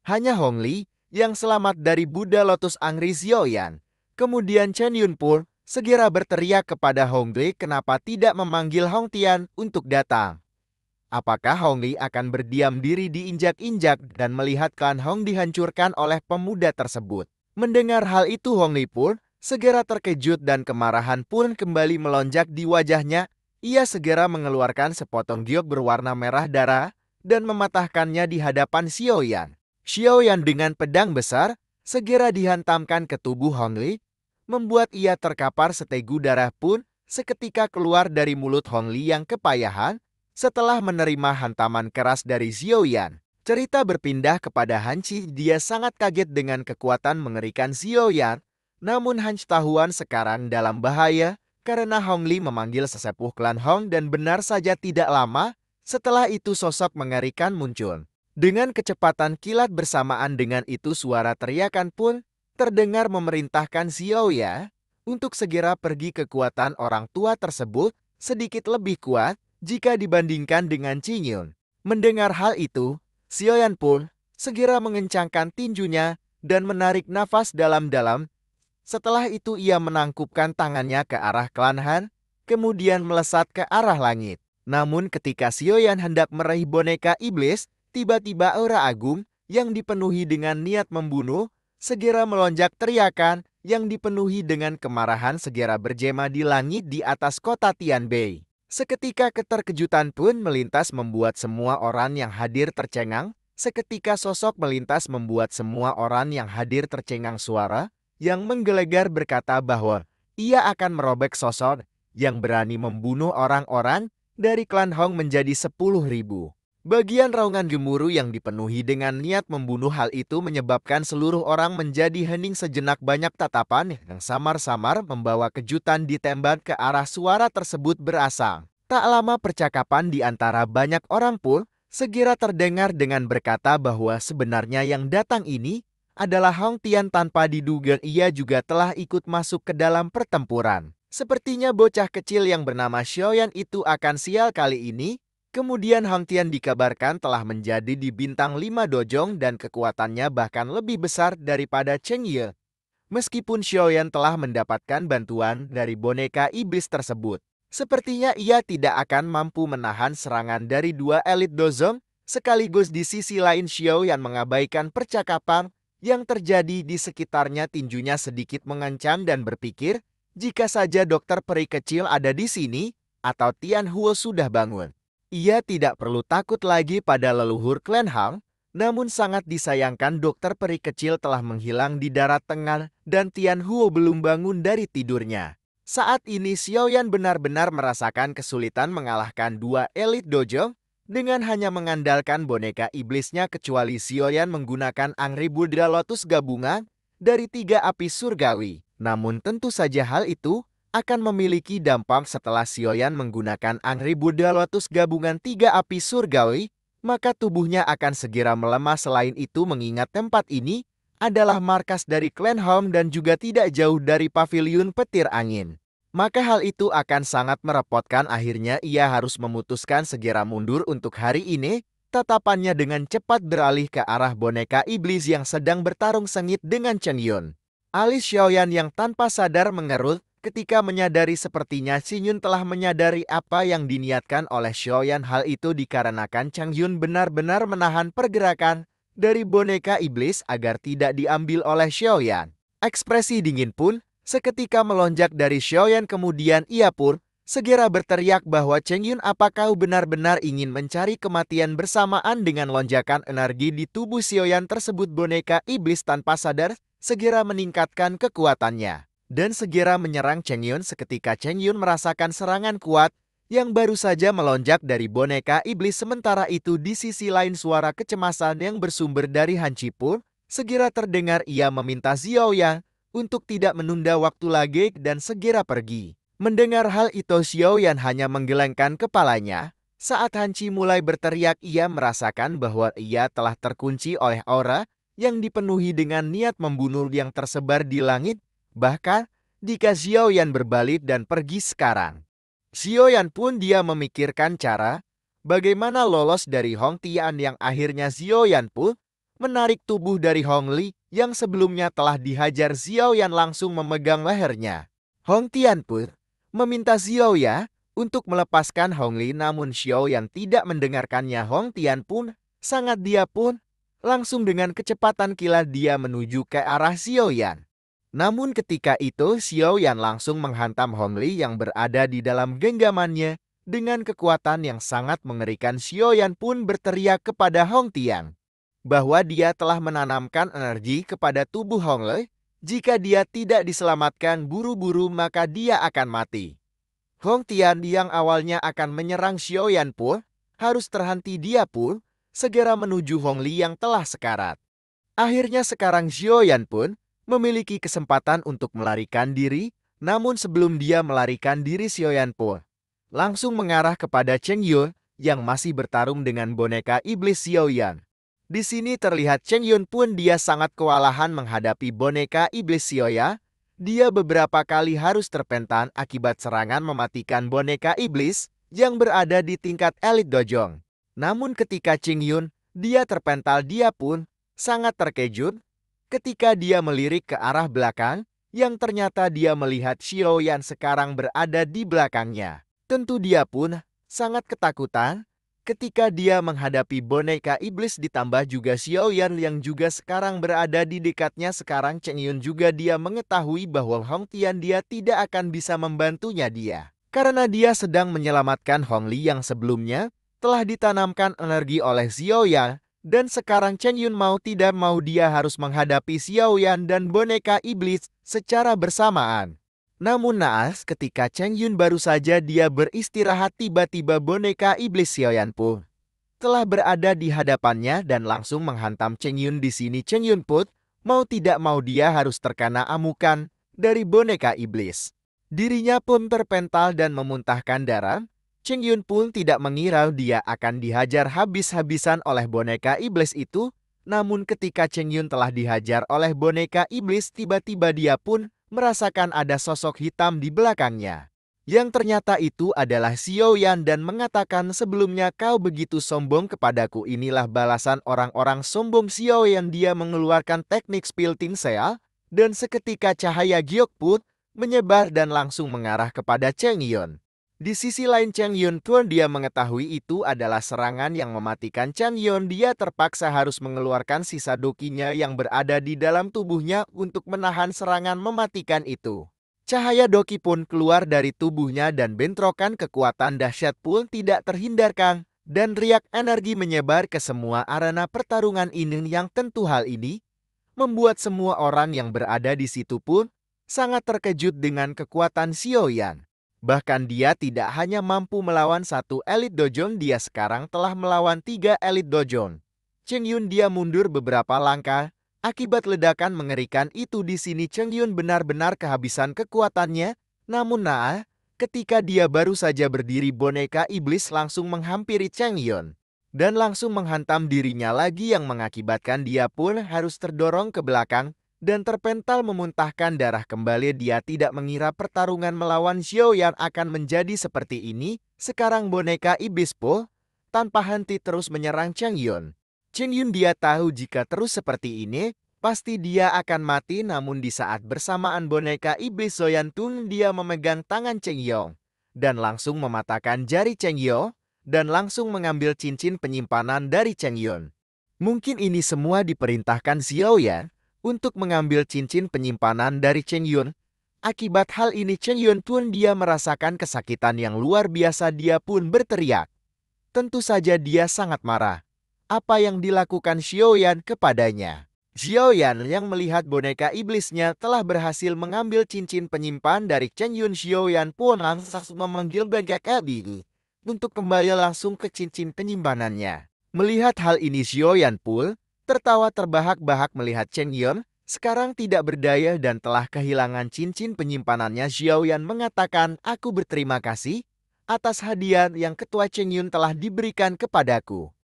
Hanya Hong Li yang selamat dari Buddha Lotus Angri Xiaoyan. Kemudian Chen Yun pun segera berteriak kepada Hong Li kenapa tidak memanggil Hong Tian untuk datang. Apakah Hong Li akan berdiam diri diinjak-injak dan melihat klan Hong dihancurkan oleh pemuda tersebut? Mendengar hal itu Hong Li pun segera terkejut dan kemarahan pun kembali melonjak di wajahnya. Ia segera mengeluarkan sepotong giok berwarna merah darah dan mematahkannya di hadapan Xiaoyan. Xiaoyan dengan pedang besar segera dihantamkan ke tubuh Hong Li, membuat ia terkapar setegu darah pun seketika keluar dari mulut Hong Li yang kepayahan. Setelah menerima hantaman keras dari Xiaoyan, cerita berpindah kepada Han Qi. Dia sangat kaget dengan kekuatan mengerikan Xiaoyan. Namun Han Tahuan sekarang dalam bahaya karena Hong Li memanggil sesepuh klan Hong dan benar saja tidak lama setelah itu sosok mengerikan muncul. Dengan kecepatan kilat bersamaan dengan itu suara teriakan pun terdengar memerintahkan Xiaoyan untuk segera pergi. Kekuatan orang tua tersebut sedikit lebih kuat jika dibandingkan dengan Qin Yun. Mendengar hal itu, Xiaoyan pun segera mengencangkan tinjunya dan menarik nafas dalam-dalam. Setelah itu ia menangkupkan tangannya ke arah klan Han, kemudian melesat ke arah langit. Namun ketika Xiaoyan hendak meraih boneka iblis, tiba-tiba aura agung yang dipenuhi dengan niat membunuh segera melonjak. Teriakan yang dipenuhi dengan kemarahan segera bergema di langit di atas kota Tianbei. Seketika keterkejutan pun melintas membuat semua orang yang hadir tercengang. Seketika sosok melintas membuat semua orang yang hadir tercengang. Suara yang menggelegar berkata bahwa ia akan merobek sosok yang berani membunuh orang-orang dari klan Hong menjadi 10.000. Bagian raungan gemuruh yang dipenuhi dengan niat membunuh. Hal itu menyebabkan seluruh orang menjadi hening sejenak. Banyak tatapan yang samar-samar membawa kejutan ditembak ke arah suara tersebut berasal. Tak lama percakapan di antara banyak orang pun segera terdengar dengan berkata bahwa sebenarnya yang datang ini adalah Hong Tian. Tanpa diduga ia juga telah ikut masuk ke dalam pertempuran. Sepertinya bocah kecil yang bernama Xiaoyan itu akan sial kali ini. Kemudian Hong Tian dikabarkan telah menjadi di bintang 5 dojong dan kekuatannya bahkan lebih besar daripada Cheng Ye. Meskipun Xiaoyan telah mendapatkan bantuan dari boneka iblis tersebut, sepertinya ia tidak akan mampu menahan serangan dari dua elit dojong. Sekaligus di sisi lain Xiaoyan mengabaikan percakapan yang terjadi di sekitarnya. Tinjunya sedikit mengancam dan berpikir, jika saja dokter peri kecil ada di sini atau Tian Huo sudah bangun, ia tidak perlu takut lagi pada leluhur klan Hong. Namun sangat disayangkan dokter peri kecil telah menghilang di darat tengah dan Tian Huo belum bangun dari tidurnya. Saat ini Xiaoyan benar-benar merasakan kesulitan mengalahkan dua elit dojo dengan hanya mengandalkan boneka iblisnya. Kecuali Xiaoyan menggunakan Angry Buddha Lotus gabungan dari 3 api surgawi. Namun tentu saja hal itu akan memiliki dampak setelah Xiaoyan menggunakan Angry Buddha Lotus gabungan 3 api surgawi, maka tubuhnya akan segera melemah. Selain itu mengingat tempat ini adalah markas dari klan Hong dan juga tidak jauh dari paviliun petir angin, maka hal itu akan sangat merepotkan. Akhirnya ia harus memutuskan segera mundur untuk hari ini. Tatapannya dengan cepat beralih ke arah boneka iblis yang sedang bertarung sengit dengan Chen Yun. Alis Xiaoyan yang tanpa sadar mengerut ketika menyadari sepertinya Qin Yun telah menyadari apa yang diniatkan oleh Xiaoyan. Hal itu dikarenakan Chang Yun benar-benar menahan pergerakan dari boneka iblis agar tidak diambil oleh Xiaoyan. Ekspresi dingin pun seketika melonjak dari Xiaoyan. Kemudian ia pun segera berteriak bahwa Cheng Yun, apa kau benar-benar ingin mencari kematian? Bersamaan dengan lonjakan energi di tubuh Xiaoyan tersebut, boneka iblis tanpa sadar segera meningkatkan kekuatannya dan segera menyerang Cheng Yun. Seketika Cheng Yun merasakan serangan kuat yang baru saja melonjak dari boneka iblis. Sementara itu di sisi lain suara kecemasan yang bersumber dari Han Qi pun segera terdengar. Ia meminta Xiaoyan untuk tidak menunda waktu lagi dan segera pergi. Mendengar hal itu Xiaoyan hanya menggelengkan kepalanya. Saat Han Qi mulai berteriak, ia merasakan bahwa ia telah terkunci oleh aura yang dipenuhi dengan niat membunuh yang tersebar di langit. Bahkan jika Xiaoyan berbalik dan pergi sekarang, Xiaoyan pun dia memikirkan cara bagaimana lolos dari Hong Tian. Yang akhirnya Xiaoyan pun menarik tubuh dari Hong Li yang sebelumnya telah dihajar Xiao Yan langsung memegang lehernya. Hong Tian pun meminta Xiao Yan untuk melepaskan Hong Li, namun Xiao Yan tidak mendengarkannya. Hong Tian pun sangat dia pun langsung dengan kecepatan kilat dia menuju ke arah Xiao Yan. Namun ketika itu Xiao Yan langsung menghantam Hong Li yang berada di dalam genggamannya dengan kekuatan yang sangat mengerikan. Xiao Yan pun berteriak kepada Hong Tian bahwa dia telah menanamkan energi kepada tubuh Hong Li. Jika dia tidak diselamatkan buru-buru maka dia akan mati. Hong Tian yang awalnya akan menyerang Xiao Yan pun harus terhenti, dia pun segera menuju Hong Li yang telah sekarat. Akhirnya sekarang Xiao Yan pun memiliki kesempatan untuk melarikan diri, namun sebelum dia melarikan diri Xiao Yan pun langsung mengarah kepada Cheng Yun yang masih bertarung dengan boneka iblis Xiao Yan. Di sini terlihat Cheng Yun pun dia sangat kewalahan menghadapi boneka iblis Xiao Yan. Dia beberapa kali harus terpental akibat serangan mematikan boneka iblis yang berada di tingkat elit dojong. Namun ketika Cheng Yun dia terpental, dia pun sangat terkejut ketika dia melirik ke arah belakang yang ternyata dia melihat Xiao Yan sekarang berada di belakangnya. Tentu dia pun sangat ketakutan ketika dia menghadapi boneka iblis, ditambah juga Xiao Yan yang juga sekarang berada di dekatnya. Sekarang Cheng Yun juga dia mengetahui bahwa Hong Tian dia tidak akan bisa membantunya dia. Karena dia sedang menyelamatkan Hong Li yang sebelumnya telah ditanamkan energi oleh Xiao Yan. Dan sekarang Cheng Yun mau tidak mau dia harus menghadapi Xiao Yan dan boneka iblis secara bersamaan. Namun naas ketika Cheng Yun baru saja dia beristirahat, tiba-tiba boneka iblis Xiao Yan pun telah berada di hadapannya dan langsung menghantam Cheng Yun. Di sini Cheng Yun pun mau tidak mau dia harus terkena amukan dari boneka iblis. Dirinya pun terpental dan memuntahkan darah. Cheng Yun pun tidak mengira dia akan dihajar habis-habisan oleh boneka iblis itu. Namun ketika Cheng Yun telah dihajar oleh boneka iblis, tiba-tiba dia pun merasakan ada sosok hitam di belakangnya. Yang ternyata itu adalah Xiao Yan dan mengatakan, sebelumnya kau begitu sombong kepadaku. Inilah balasan orang-orang sombong. Xiao Yan dia mengeluarkan teknik Spilting Seal dan seketika cahaya giok pun menyebar dan langsung mengarah kepada Cheng Yun. Di sisi lain Cheng Yun pun dia mengetahui itu adalah serangan yang mematikan. Cheng Yun dia terpaksa harus mengeluarkan sisa dokinya yang berada di dalam tubuhnya untuk menahan serangan mematikan itu. Cahaya doki pun keluar dari tubuhnya dan bentrokan kekuatan dahsyat pun tidak terhindarkan. Dan riak energi menyebar ke semua arena pertarungan ini yang tentu hal ini membuat semua orang yang berada di situ pun sangat terkejut dengan kekuatan Xiao Yan. Bahkan dia tidak hanya mampu melawan satu elit dojong, dia sekarang telah melawan 3 elit dojong. Cheng Yun dia mundur beberapa langkah akibat ledakan mengerikan itu. Di sini Cheng Yun benar-benar kehabisan kekuatannya. Namun ketika dia baru saja berdiri, boneka iblis langsung menghampiri Cheng Yun dan langsung menghantam dirinya lagi yang mengakibatkan dia pun harus terdorong ke belakang dan terpental memuntahkan darah kembali. Dia tidak mengira pertarungan melawan Xiao Yan akan menjadi seperti ini. Sekarang boneka iblis pun tanpa henti terus menyerang Cheng Yun. Cheng Yun dia tahu jika terus seperti ini pasti dia akan mati. Namun di saat bersamaan boneka iblis Zoyan Tun dia memegang tangan Cheng Yong dan langsung mematahkan jari Cheng Yong dan langsung mengambil cincin penyimpanan dari Cheng Yun. Mungkin ini semua diperintahkan Xiao Yan untuk mengambil cincin penyimpanan dari Cheng Yun. Akibat hal ini Cheng Yun pun dia merasakan kesakitan yang luar biasa. Dia pun berteriak. Tentu saja dia sangat marah apa yang dilakukan Xiao Yan kepadanya. Xiao Yan yang melihat boneka iblisnya telah berhasil mengambil cincin penyimpan dari Cheng Yun, Xiao Yan pun langsung memanggil boneka iblis untuk kembali langsung ke cincin penyimpanannya. Melihat hal ini Xiao Yan pun tertawa terbahak-bahak melihat Cheng Yun sekarang tidak berdaya dan telah kehilangan cincin penyimpanannya. Xiao Yan mengatakan, aku berterima kasih atas hadiah yang Ketua Cheng Yun telah diberikan kepadaku.